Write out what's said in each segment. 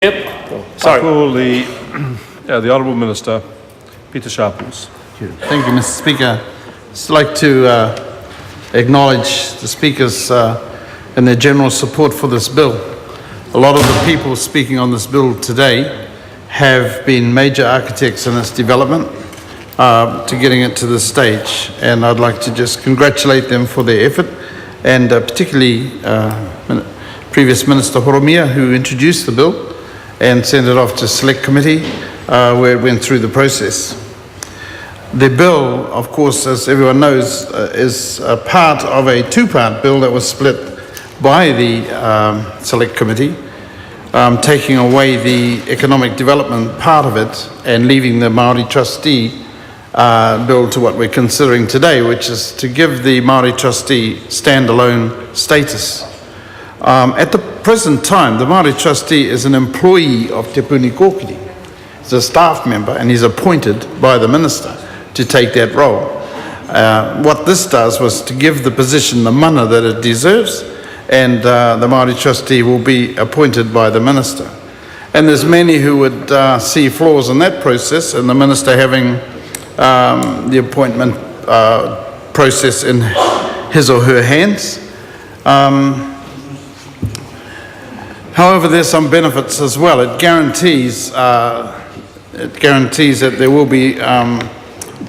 Yep. Sorry. I call the Honourable Minister, Pita Sharples. Thank you, Mr. Speaker. I'd just like to acknowledge the speakers and their general support for this bill. A lot of the people speaking on this bill today have been major architects in its development to getting it to this stage, and I'd like to just congratulate them for their effort, and particularly previous Minister Horomia, who introduced the bill and sent it off to Select Committee where it went through the process. The bill, of course, as everyone knows, is a part of a two-part bill that was split by the Select Committee, taking away the economic development part of it and leaving the Maori Trustee bill to what we're considering today, which is to give the Maori Trustee standalone status. At the present time, the Maori Trustee is an employee of Te Puni Kōkiri. He's a staff member and he's appointed by the Minister to take that role. What this does was to give the position the mana that it deserves, and the Maori Trustee will be appointed by the Minister. And there's many who would see flaws in that process, and the Minister having the appointment process in his or her hands. However, there's some benefits as well. It guarantees that there will be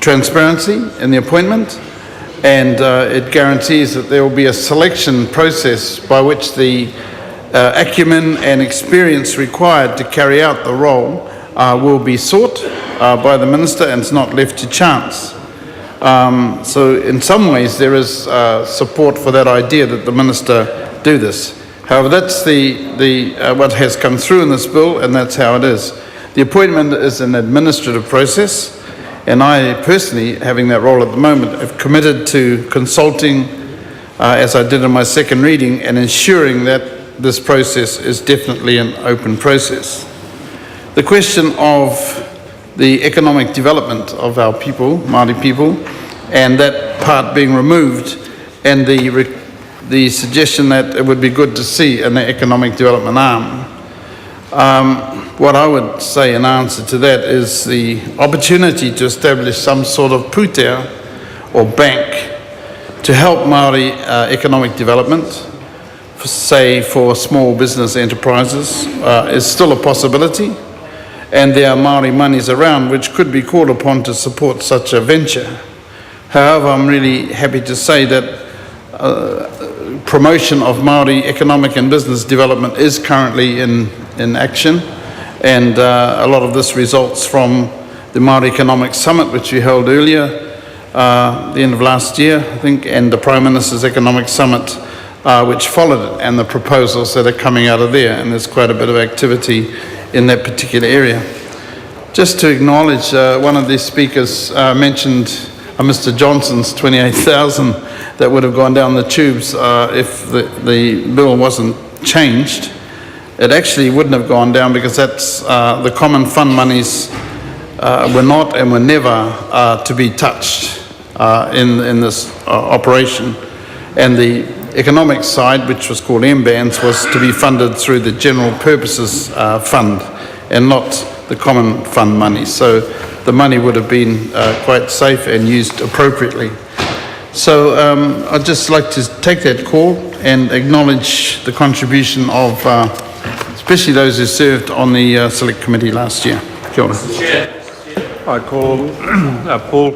transparency in the appointment, and it guarantees that there will be a selection process by which the acumen and experience required to carry out the role will be sought by the Minister, and it's not left to chance. So in some ways there is support for that idea that the Minister do this. However, that's what has come through in this bill, and that's how it is. The appointment is an administrative process, and I personally, having that role at the moment, have committed to consulting, as I did in my second reading, and ensuring that this process is definitely an open process. The question of the economic development of our people, Māori people, and that part being removed, and the suggestion that it would be good to see an economic development arm. What I would say in answer to that is the opportunity to establish some sort of pūtea or bank to help Māori economic development, say for small business enterprises, is still a possibility, and there are Māori monies around which could be called upon to support such a venture. However, I'm really happy to say that promotion of Māori economic and business development is currently in action, and a lot of this results from the Māori Economic Summit, which we held earlier, the end of last year, I think, and the Prime Minister's Economic Summit, which followed it, and the proposals that are coming out of there, and there's quite a bit of activity in that particular area. Just to acknowledge, one of these speakers mentioned Mr. Johnson's 28,000 that would have gone down the tubes if the bill wasn't changed. It actually wouldn't have gone down, because that's the common fund monies were not and were never to be touched in this operation. And the economic side, which was called M-Bands, was to be funded through the General Purposes Fund and not the common fund money. So the money would have been quite safe and used appropriately. So I'd just like to take that call and acknowledge the contribution of especially those who served on the Select Committee last year. Kia ora. I call Paul